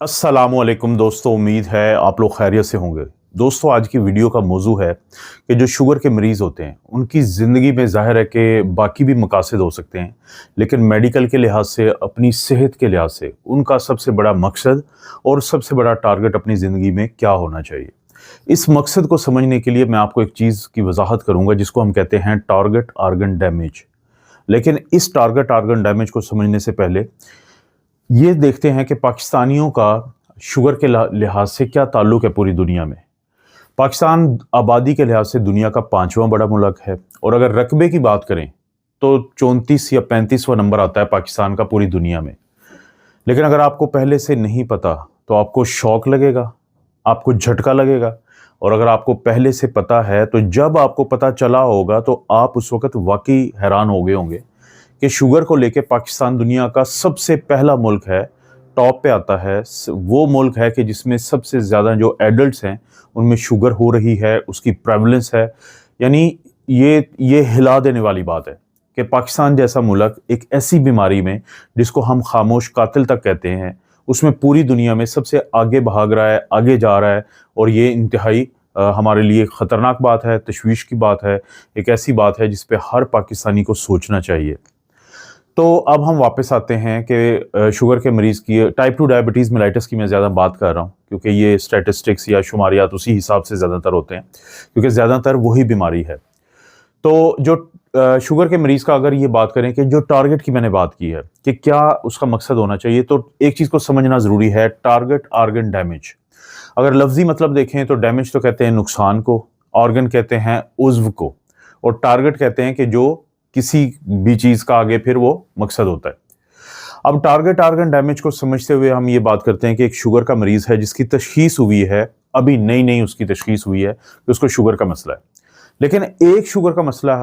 अस्सलामुअलैकुम दोस्तों, उम्मीद है आप लोग खैरियत से होंगे। दोस्तों, आज की वीडियो का मौजू है कि जो शुगर के मरीज़ होते हैं उनकी ज़िंदगी में ज़ाहिर है कि बाकी भी मकासद हो सकते हैं, लेकिन मेडिकल के लिहाज से, अपनी सेहत के लिहाज से उनका सबसे बड़ा मकसद और सबसे बड़ा टारगेट अपनी ज़िंदगी में क्या होना चाहिए। इस मकसद को समझने के लिए मैं आपको एक चीज़ की वजाहत करूँगा जिसको हम कहते हैं टारगेट आर्गन डैमेज। लेकिन इस टारगेट आर्गन डैमेज को समझने से पहले ये देखते हैं कि पाकिस्तानियों का शुगर के लिहाज से क्या ताल्लुक है पूरी दुनिया में। पाकिस्तान आबादी के लिहाज से दुनिया का 5वां बड़ा मुल्क है, और अगर रकबे की बात करें तो 34 या 35वां नंबर आता है पाकिस्तान का पूरी दुनिया में। लेकिन अगर आपको पहले से नहीं पता तो आपको शौक लगेगा, आपको झटका लगेगा, और अगर आपको पहले से पता है तो जब आपको पता चला होगा तो आप उस वक्त वाकई हैरान हो गए होंगे कि शुगर को लेके पाकिस्तान दुनिया का सबसे पहला मुल्क है, टॉप पे आता है। वो मुल्क है कि जिसमें सबसे ज़्यादा जो एडल्ट्स हैं उनमें शुगर हो रही है, उसकी प्रेवलेंस है। यानी ये हिला देने वाली बात है कि पाकिस्तान जैसा मुल्क एक ऐसी बीमारी में, जिसको हम खामोश कातिल तक कहते हैं, उसमें पूरी दुनिया में सबसे आगे भाग रहा है, आगे जा रहा है। और ये इंतहाई हमारे लिए ख़तरनाक बात है, तशवीश की बात है, एक ऐसी बात है जिस पे हर पाकिस्तानी को सोचना चाहिए। तो अब हम वापस आते हैं कि शुगर के मरीज़ की, टाइप 2 डायबिटीज़ मेलाइटस की मैं ज़्यादा बात कर रहा हूँ क्योंकि ये स्टैटिस्टिक्स या शुमारियात उसी हिसाब से ज़्यादातर होते हैं, क्योंकि ज़्यादातर वही बीमारी है। तो जो शुगर के मरीज़ का अगर ये बात करें कि जो टारगेट की मैंने बात की है कि क्या उसका मकसद होना चाहिए, तो एक चीज़ को समझना ज़रूरी है, टारगेट आर्गन डैमेज। अगर लफ्ज़ी मतलब देखें तो डैमेज तो कहते हैं नुकसान को, ऑर्गन कहते हैं उज़्व को, और टारगेट कहते हैं कि जो किसी भी चीज़ का आगे फिर वो मकसद होता है। अब टारगेट आर्गन डैमेज को समझते हुए हम ये बात करते हैं कि एक शुगर का मरीज़ है जिसकी तशख़ीस हुई है, अभी नई उसकी तशख़ीस हुई है कि उसको शुगर का मसला है। लेकिन एक शुगर का मसला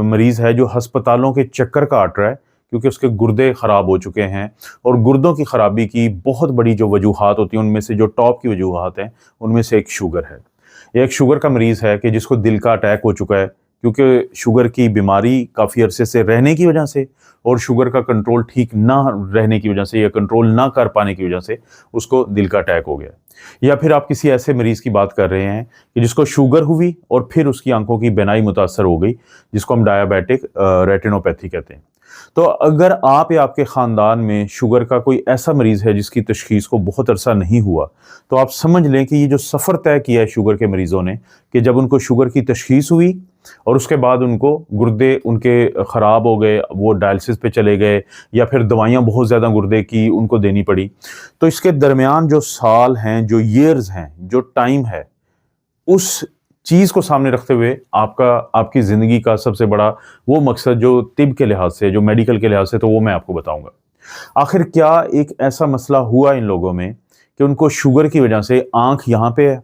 मरीज़ है जो हस्पतालों के चक्कर काट रहा है क्योंकि उसके गुर्दे ख़राब हो चुके हैं, और गुर्दों की ख़राबी की बहुत बड़ी जो वजूहात होती हैं उनमें से जो टॉप की वजूहात हैं उनमें से एक शुगर है। एक शुगर का मरीज़ है कि जिसको दिल का अटैक हो चुका है क्योंकि शुगर की बीमारी काफ़ी अरसे से रहने की वजह से और शुगर का कंट्रोल ठीक ना रहने की वजह से या कंट्रोल ना कर पाने की वजह से उसको दिल का अटैक हो गया। या फिर आप किसी ऐसे मरीज़ की बात कर रहे हैं कि जिसको शुगर हुई और फिर उसकी आंखों की बीनाई मुतासर हो गई, जिसको हम डायबिटिक रेटिनोपैथी कहते हैं। तो अगर आप या आपके ख़ानदान में शुगर का कोई ऐसा मरीज़ है जिसकी तशख़ीस को बहुत अरसा नहीं हुआ, तो आप समझ लें कि ये जो सफ़र तय किया है शुगर के मरीज़ों ने कि जब उनको शुगर की तशख़ीस हुई और उसके बाद उनको गुर्दे उनके ख़राब हो गए, वो डायलिसिस पे चले गए, या फिर दवाइयाँ बहुत ज़्यादा गुर्दे की उनको देनी पड़ी। तो इसके दरमियान जो साल हैं, जो ईयर्स हैं, जो टाइम है, उस चीज़ को सामने रखते हुए आपकी ज़िंदगी का सबसे बड़ा वो मकसद जो तिब के लिहाज से, जो मेडिकल के लिहाज से, तो वो मैं आपको बताऊँगा। आखिर क्या एक ऐसा मसला हुआ इन लोगों में कि उनको शुगर की वजह से आँख यहाँ पे है,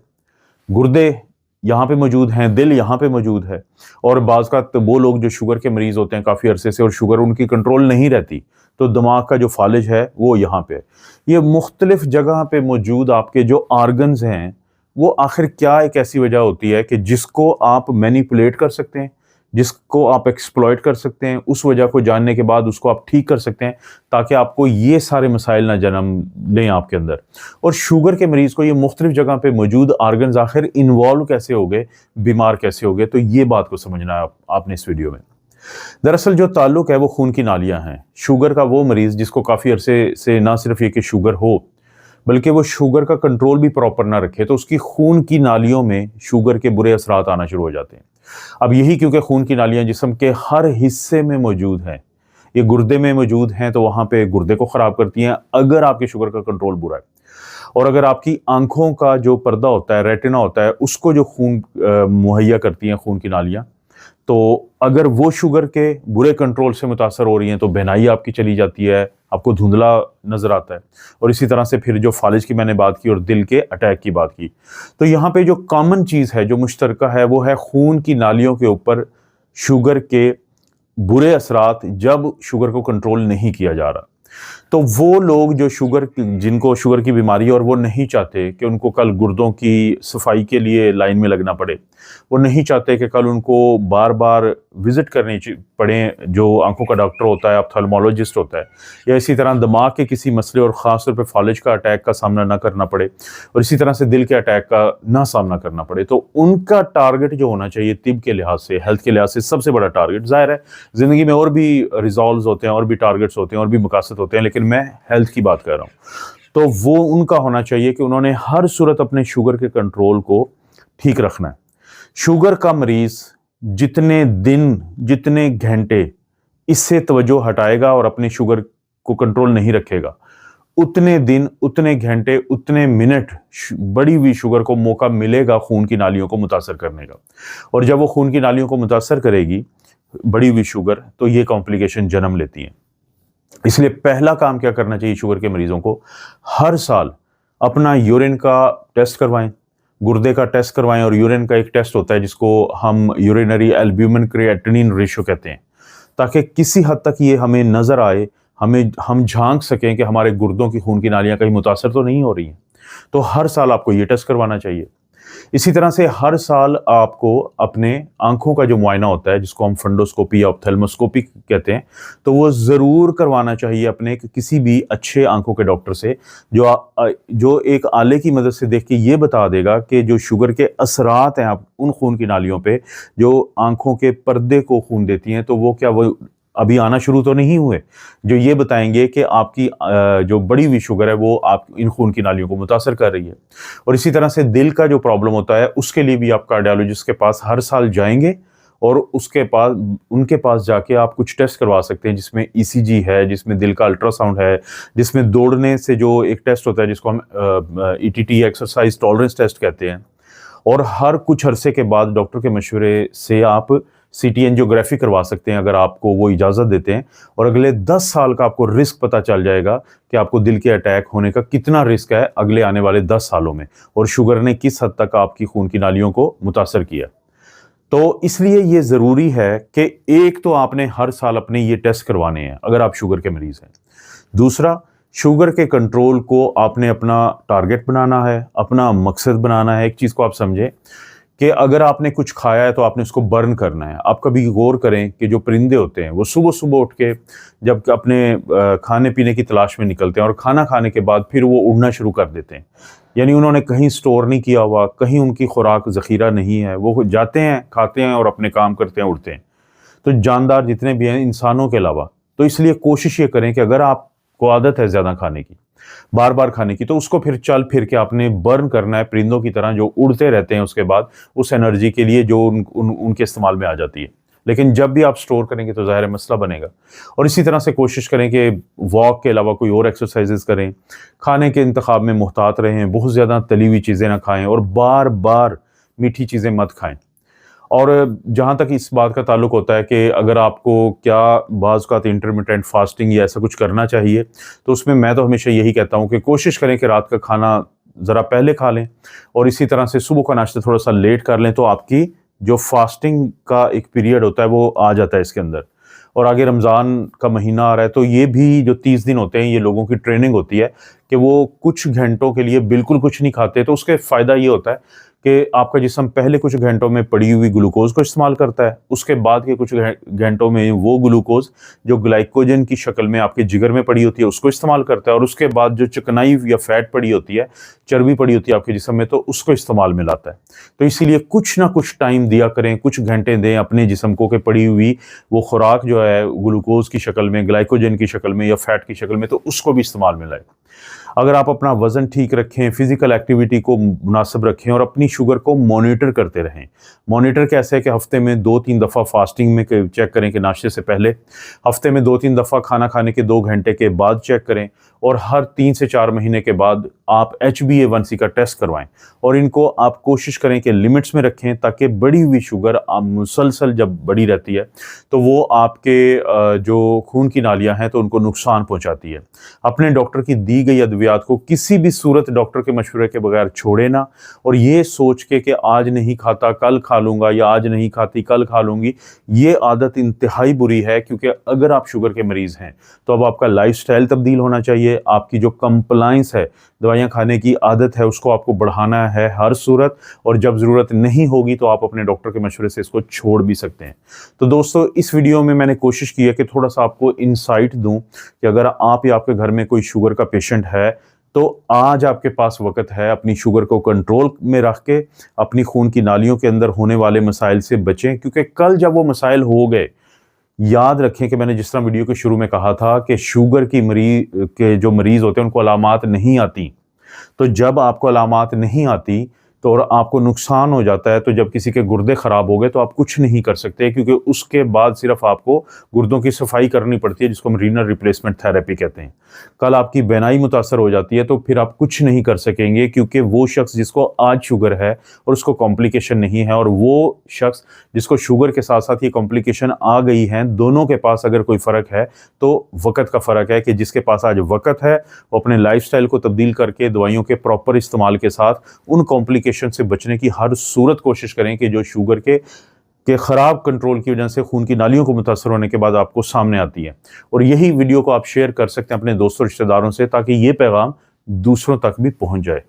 गुर्दे यहाँ पे मौजूद हैं, दिल यहाँ पे मौजूद है, और बाज़ का वो लोग जो शुगर के मरीज़ होते हैं काफ़ी अरसे से और शुगर उनकी कंट्रोल नहीं रहती, तो दिमाग का जो फालिज है वो यहाँ पे है। ये मुख्तलिफ जगह पे मौजूद आपके जो आर्गन्स हैं, वो आखिर क्या एक ऐसी वजह होती है कि जिसको आप मैनिपुलेट कर सकते हैं, जिसको आप एक्सप्लॉइट कर सकते हैं, उस वजह को जानने के बाद उसको आप ठीक कर सकते हैं ताकि आपको ये सारे मसाइल ना जन्म लें आपके अंदर। और शुगर के मरीज़ को ये मुख्तलिफ जगह पे मौजूद आर्गन्स आखिर इन्वॉल्व कैसे हो गए, बीमार कैसे हो गए, तो ये बात को समझना है आपने इस वीडियो में। दरअसल जो ताल्लुक है वो खून की नालियाँ हैं। शुगर का वो मरीज़ जिसको काफ़ी अरसे से ना सिर्फ ये कि शुगर हो, बल्कि वो शुगर का कंट्रोल भी प्रॉपर ना रखे, तो उसकी खून की नालियों में शुगर के बुरे असरात आना शुरू हो जाते हैं। अब यही क्योंकि खून की नालियाँ जिस्म के हर हिस्से में मौजूद हैं, ये गुर्दे में मौजूद हैं, तो वहाँ पे गुर्दे को ख़राब करती हैं अगर आपके शुगर का कंट्रोल बुरा है। और अगर आपकी आंखों का जो पर्दा होता है, रेटिना होता है, उसको जो खून मुहैया करती हैं खून की नालियाँ, तो अगर वो शुगर के बुरे कंट्रोल से मुतासर हो रही हैं तो बीनाई आपकी चली जाती है, आपको धुंधला नज़र आता है, और इसी तरह से फिर जो फालिज की मैंने बात की और दिल के अटैक की बात की। तो यहाँ पे जो कॉमन चीज़ है, जो मुश्तरका है, वो है खून की नालियों के ऊपर शुगर के बुरे असरात जब शुगर को कंट्रोल नहीं किया जा रहा। तो वो लोग जो जिनको शुगर की बीमारी है और वो नहीं चाहते कि उनको कल गुर्दों की सफाई के लिए लाइन में लगना पड़े, वो नहीं चाहते कि कल उनको बार बार विजिट करनी पड़े, जो आंखों का डॉक्टर होता है, ऑप्थेल्मोलॉजिस्ट होता है, या इसी तरह दिमाग के किसी मसले और ख़ास तौर पे फालिज का अटैक का सामना ना करना पड़े, और इसी तरह से दिल के अटैक का ना सामना करना पड़े। तो उनका टारगेट जो होना चाहिए तिब के लिहाज से, हेल्थ के लिहाज से, सबसे बड़ा टारगेट, ज़ाहिर है ज़िंदगी में और भी रिजॉल्व्स होते हैं, और भी टारगेट्स होते हैं, और भी मकासद होते हैं, लेकिन मैं हेल्थ की बात कर रहा हूँ। तो वो उनका होना चाहिए कि उन्होंने हर सूरत अपने शुगर के कंट्रोल को ठीक रखना है। शुगर का मरीज जितने दिन, जितने घंटे इससे तवज्जो हटाएगा और अपनी शुगर को कंट्रोल नहीं रखेगा, उतने दिन, उतने घंटे, उतने मिनट बढ़ी हुई शुगर को मौका मिलेगा खून की नालियों को मुतासर करने का। और जब वो खून की नालियों को मुतासर करेगी बढ़ी हुई शुगर, तो ये कॉम्प्लिकेशन जन्म लेती हैं। इसलिए पहला काम क्या करना चाहिए शुगर के मरीजों को, हर साल अपना यूरिन का टेस्ट करवाएं, गुर्दे का टेस्ट करवाएं, और यूरिन का एक टेस्ट होता है जिसको हम यूरिनरी एल्ब्यूमिन क्रिएटिनिन रेशियो कहते हैं, ताकि किसी हद तक ये हमें नज़र आए, हम झांक सकें कि हमारे गुर्दों की खून की नालियां कहीं मुतासर तो नहीं हो रही हैं। तो हर साल आपको ये टेस्ट करवाना चाहिए। इसी तरह से हर साल आपको अपने आंखों का जो मुआयना होता है, जिसको हम फंडोस्कोपी या ऑप्थेल्मोस्कोपी कहते हैं, तो वो ज़रूर करवाना चाहिए अपने किसी भी अच्छे आंखों के डॉक्टर से, जो एक आले की मदद से देख के ये बता देगा कि जो शुगर के असरात हैं आप उन खून की नालियों पे, जो आंखों के पर्दे को खून देती हैं, तो वो क्या वो अभी आना शुरू तो नहीं हुए, जो ये बताएंगे कि आपकी जो बढ़ी हुई शुगर है वो आप इन खून की नालियों को मुतासर कर रही है। और इसी तरह से दिल का जो प्रॉब्लम होता है, उसके लिए भी आप कार्डियोलॉजिस्ट के पास हर साल जाएंगे, और उनके पास जाके आप कुछ टेस्ट करवा सकते हैं, जिसमें ईसीजी है, जिसमें दिल का अल्ट्रासाउंड है, जिसमें दौड़ने से जो एक टेस्ट होता है जिसको हम ईटीटी एक्सरसाइज टॉलरेंस टेस्ट कहते हैं। और हर कुछ अरसे के बाद डॉक्टर के मशवरे से आप सीटी एंजियोग्राफी करवा सकते हैं, अगर आपको वो इजाज़त देते हैं। और अगले 10 साल का आपको रिस्क पता चल जाएगा कि आपको दिल के अटैक होने का कितना रिस्क है अगले आने वाले 10 सालों में, और शुगर ने किस हद तक आपकी खून की नालियों को मुतासर किया। तो इसलिए ये ज़रूरी है कि एक तो आपने हर साल अपने ये टेस्ट करवाने हैं अगर आप शुगर के मरीज़ हैं। दूसरा, शुगर के कंट्रोल को आपने अपना टारगेट बनाना है, अपना मकसद बनाना है। एक चीज़ को आप समझें कि अगर आपने कुछ खाया है तो आपने उसको बर्न करना है। आप कभी गौर करें कि जो परिंदे होते हैं वो सुबह सुबह उठ के जब अपने खाने पीने की तलाश में निकलते हैं, और खाना खाने के बाद फिर वो उड़ना शुरू कर देते हैं, यानी उन्होंने कहीं स्टोर नहीं किया हुआ, कहीं उनकी खुराक ज़ख़ीरा नहीं है, वो जाते हैं, खाते हैं और अपने काम करते हैं, उड़ते हैं। तो जानदार जितने भी हैं इंसानों के अलावा, तो इसलिए कोशिश ये करें कि अगर आपको आदत है ज़्यादा खाने की, बार बार खाने की, तो उसको फिर चल फिर के आपने बर्न करना है, परिंदों की तरह जो उड़ते रहते हैं उसके बाद उस एनर्जी के लिए जो उनके इस्तेमाल में आ जाती है। लेकिन जब भी आप स्टोर करेंगे तो ज़ाहिर है मसला बनेगा। और इसी तरह से कोशिश करें कि वॉक के अलावा कोई और एक्सरसाइजेस करें, खाने के इंतखाब में मुहतात रहें, बहुत ज़्यादा तली हुई चीज़ें ना खाएं, और बार बार मीठी चीज़ें मत खाएं। और जहाँ तक इस बात का ताल्लुक होता है कि अगर आपको क्या बाज़ औक़ात इंटरमिटेंट फास्टिंग या ऐसा कुछ करना चाहिए, तो उसमें मैं तो हमेशा यही कहता हूँ कि कोशिश करें कि रात का खाना ज़रा पहले खा लें, और इसी तरह से सुबह का नाश्ता थोड़ा सा लेट कर लें, तो आपकी जो फास्टिंग का एक पीरियड होता है वो आ जाता है इसके अंदर। और आगे रमज़ान का महीना आ रहा है, तो ये भी जो 30 दिन होते हैं, ये लोगों की ट्रेनिंग होती है कि वो कुछ घंटों के लिए बिल्कुल कुछ नहीं खाते। तो उसके फ़ायदा ये होता है कि आपका जिस्म पहले कुछ घंटों में पड़ी हुई ग्लूकोज को इस्तेमाल करता है, उसके बाद के कुछ घंटों में वो ग्लूकोज जो ग्लाइकोजन की शक्ल में आपके जिगर में पड़ी होती है उसको इस्तेमाल करता है, और उसके बाद जो चिकनाई या फैट पड़ी होती है, चर्बी पड़ी होती है आपके जिस्म में, तो उसको इस्तेमाल में लाता है। तो इसीलिए कुछ ना कुछ टाइम दिया करें, कुछ घंटे दें अपने जिस्म को कि पड़ी हुई वो खुराक जो है ग्लूकोज की शक्ल में, ग्लाइकोजन की शक्ल में या फैट की शक्ल में, तो उसको भी इस्तेमाल में लाए। अगर आप अपना वज़न ठीक रखें, फ़िज़िकल एक्टिविटी को मुनासिब रखें, और अपनी शुगर को मॉनिटर करते रहें। मॉनिटर कैसे है कि हफ़्ते में 2-3 दफ़ा फास्टिंग में चेक करें कि नाश्ते से पहले, हफ़्ते में 2-3 दफ़ा खाना खाने के 2 घंटे के बाद चेक करें, और हर 3 से 4 महीने के बाद आप HbA1c का टेस्ट करवाएं। और इनको आप कोशिश करें कि लिमिट्स में रखें, ताकि बढ़ी हुई शुगर मुसलसल जब बढ़ी रहती है तो वो आपके जो खून की नालियाँ हैं तो उनको नुकसान पहुँचाती है। अपने डॉक्टर की दी गई अद्वियात को किसी भी सूरत डॉक्टर के मशवरे के बगैर छोड़े ना, और ये सोच के कि आज नहीं खाता कल खा लूँगा या आज नहीं खाती कल खा लूँगी, ये आदत इंतहाई बुरी है। क्योंकि अगर आप शुगर के मरीज़ हैं तो अब आपका लाइफस्टाइल तब्दील होना चाहिए, आपकी जो कंप्लाइंस है, दवाइयाँ खाने की आदत है, उसको आपको बढ़ाना है हर सूरत, और जब ज़रूरत नहीं होगी तो आप अपने डॉक्टर के मशवरे से इसको छोड़ भी सकते हैं। तो दोस्तों, इस वीडियो में मैंने कोशिश की है कि थोड़ा सा आपको इंसाइट दूं कि अगर आप या आपके घर में कोई शुगर का पेशेंट है तो आज आपके पास वक्त है अपनी शुगर को कंट्रोल में रख के अपनी खून की नालियों के अंदर होने वाले मसाइल से बचें। क्योंकि कल जब वो मसाइल हो गए, याद रखें कि मैंने जिस तरह वीडियो के शुरू में कहा था कि शुगर की जो मरीज़ होते हैं उनको अलामात नहीं आती। तो जब आपको अलामात नहीं आती तो और आपको नुकसान हो जाता है, तो जब किसी के गुर्दे ख़राब हो गए तो आप कुछ नहीं कर सकते, क्योंकि उसके बाद सिर्फ आपको गुर्दों की सफाई करनी पड़ती है, जिसको हम रीनल रिप्लेसमेंट थेरेपी कहते हैं। कल आपकी बेनाई मुतासर हो जाती है तो फिर आप कुछ नहीं कर सकेंगे, क्योंकि वो शख्स जिसको आज शुगर है और उसको कॉम्प्लिकेशन नहीं है, और वो शख्स जिसको शुगर के साथ साथ ये कॉम्प्लिकेशन आ गई हैं, दोनों के पास अगर कोई फ़र्क है तो वक़्त का फ़र्क है। कि जिसके पास आज वक़्त है वो अपने लाइफस्टाइल को तब्दील करके दवाइयों के प्रॉपर इस्तेमाल के साथ उन कॉम्प्लिकेशन से बचने की हर सूरत कोशिश करें कि जो शुगर के ख़राब कंट्रोल की वजह से खून की नालियों को मुतासर होने के बाद आपको सामने आती है। और यही वीडियो को आप शेयर कर सकते हैं अपने दोस्तों रिश्तेदारों से, ताकि ये पैगाम दूसरों तक भी पहुंच जाए।